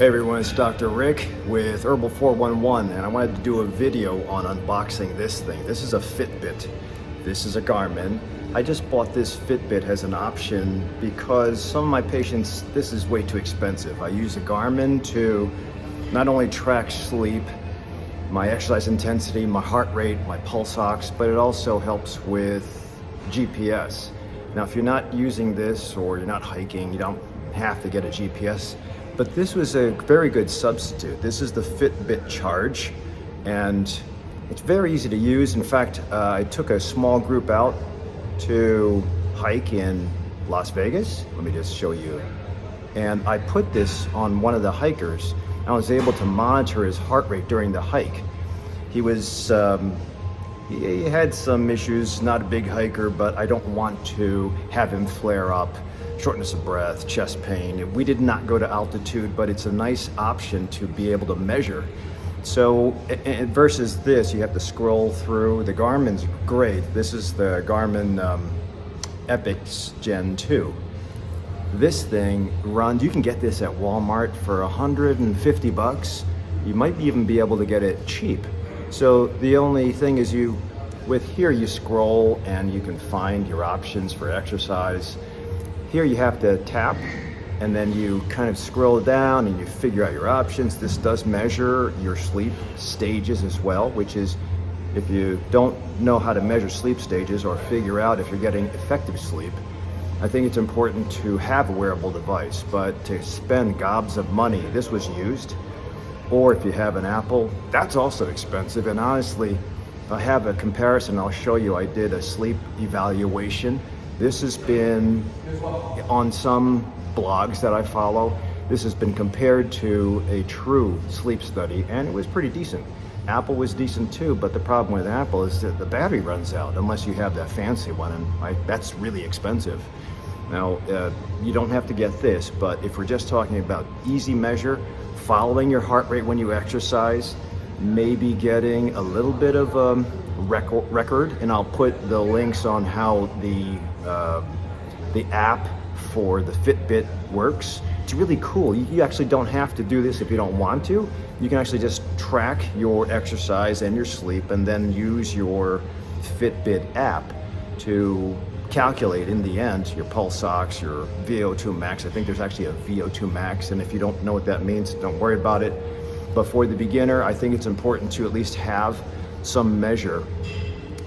Hey everyone, it's Dr. Rick with Herbal 411, and I wanted to do a video on unboxing this thing. This is a Fitbit. This is a Garmin. I just bought this Fitbit as an option because some of my patients, this is way too expensive. I use a Garmin to not only track sleep, my exercise intensity, my heart rate, my pulse ox, but it also helps with GPS. Now, if you're not using this or you're not hiking, you don't have to get a GPS. But this was a very good substitute. This is the Fitbit Charge, and it's very easy to use. In fact, I took a small group out to hike in Las Vegas. Let me just show you. And I put this on one of the hikers. I was able to monitor his heart rate during the hike. He was, he had some issues, not a big hiker, but I don't want to have him flare up. Shortness of breath, chest pain. We did not go to altitude, but it's a nice option to be able to measure. So versus this, you have to scroll through. The Garmin's great. This is the Garmin Epix Gen 2. This thing runs, you can get this at Walmart for $150. You might even be able to get it cheap. So the only thing is with here you scroll and you can find your options for exercise. Here you have to tap and then you kind of scroll down and you figure out your options. This does measure your sleep stages as well, which is, if you don't know how to measure sleep stages or figure out if you're getting effective sleep, I think it's important to have a wearable device, but to spend gobs of money, this was used. Or if you have an Apple, that's also expensive. And honestly, I have a comparison. I'll show you. I did a sleep evaluation. This has been on some blogs that I follow. This has been compared to a true sleep study, and it was pretty decent. Apple was decent too, but the problem with Apple is that the battery runs out unless you have that fancy one, and that's really expensive. Now, you don't have to get this, but if we're just talking about easy measure, following your heart rate when you exercise, maybe getting a little bit of record, and I'll put the links on how the app for the Fitbit works. It's really cool. You actually don't have to do this if you don't want to. You can actually just track your exercise and your sleep and then use your Fitbit app to calculate in the end your pulse ox, your VO2 max. I think there's actually a VO2 max, and if you don't know what that means, don't worry about it. But for the beginner, I think it's important to at least have some measure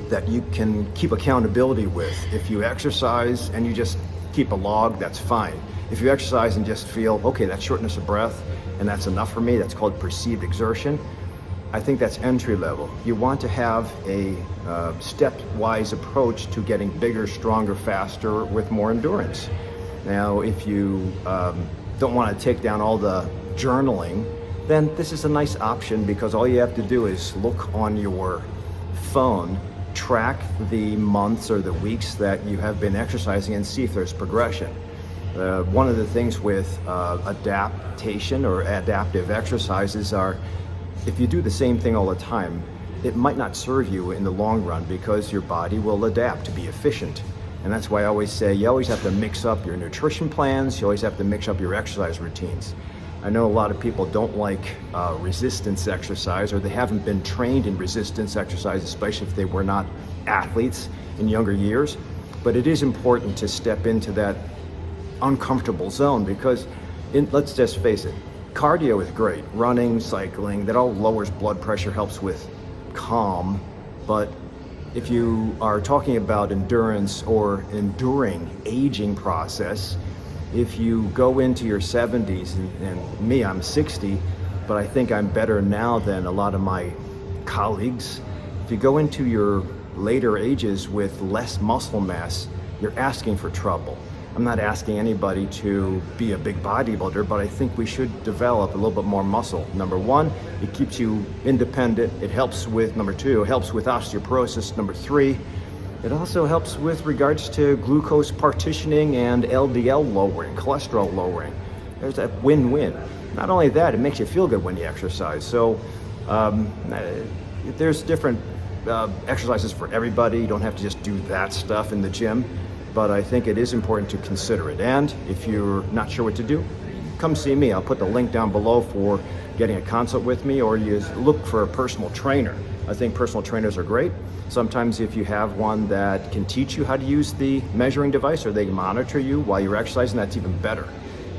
that you can keep accountability with. If you exercise and you just keep a log, that's fine. If you exercise and just feel, okay, that's shortness of breath and that's enough for me, that's called perceived exertion, I think that's entry level. You want to have a stepwise approach to getting bigger, stronger, faster with more endurance. Now, if you don't want to take down all the journaling, then this is a nice option, because all you have to do is look on your phone, track the months or the weeks that you have been exercising and see if there's progression. One of the things with adaptation or adaptive exercises are, if you do the same thing all the time, it might not serve you in the long run, because your body will adapt to be efficient. And that's why I always say you always have to mix up your nutrition plans, you always have to mix up your exercise routines. I know a lot of people don't like resistance exercise, or they haven't been trained in resistance exercise, especially if they were not athletes in younger years. But it is important to step into that uncomfortable zone, because let's just face it, cardio is great. Running, cycling, that all lowers blood pressure, helps with calm. But if you are talking about endurance or enduring aging process, if you go into your 70s, and me, I'm 60, but I think I'm better now than a lot of my colleagues. If you go into your later ages with less muscle mass, you're asking for trouble. I'm not asking anybody to be a big bodybuilder, but I think we should develop a little bit more muscle. Number one, it keeps you independent. It helps with, number two, it helps with osteoporosis. Number three, it also helps with regards to glucose partitioning and LDL lowering, cholesterol lowering. There's that win-win. Not only that, it makes you feel good when you exercise. So there's different exercises for everybody. You don't have to just do that stuff in the gym, but I think it is important to consider it. And if you're not sure what to do, come see me. I'll put the link down below for getting a consult with me, or you look for a personal trainer. I think personal trainers are great. Sometimes if you have one that can teach you how to use the measuring device, or they monitor you while you're exercising, that's even better.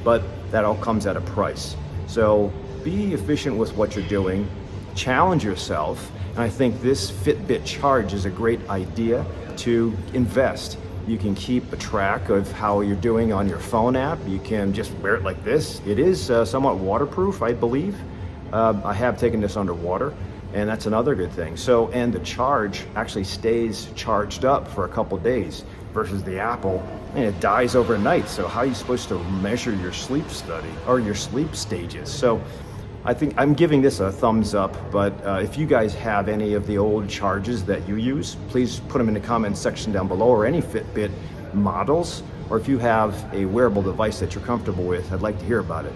But that all comes at a price. So be efficient with what you're doing, challenge yourself, and I think this Fitbit Charge is a great idea to invest. You can keep a track of how you're doing on your phone app. You can just wear it like this. It is somewhat waterproof, I believe. I have taken this underwater, and that's another good thing. So, and the charge actually stays charged up for a couple days versus the Apple, and it dies overnight. So how are you supposed to measure your sleep study or your sleep stages? So I think I'm giving this a thumbs up, but if you guys have any of the old charges that you use, please put them in the comments section down below, or any Fitbit models, or if you have a wearable device that you're comfortable with, I'd like to hear about it.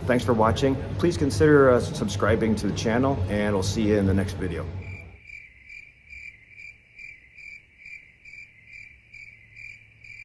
Thanks for watching. Please consider subscribing to the channel, and I'll see you in the next video.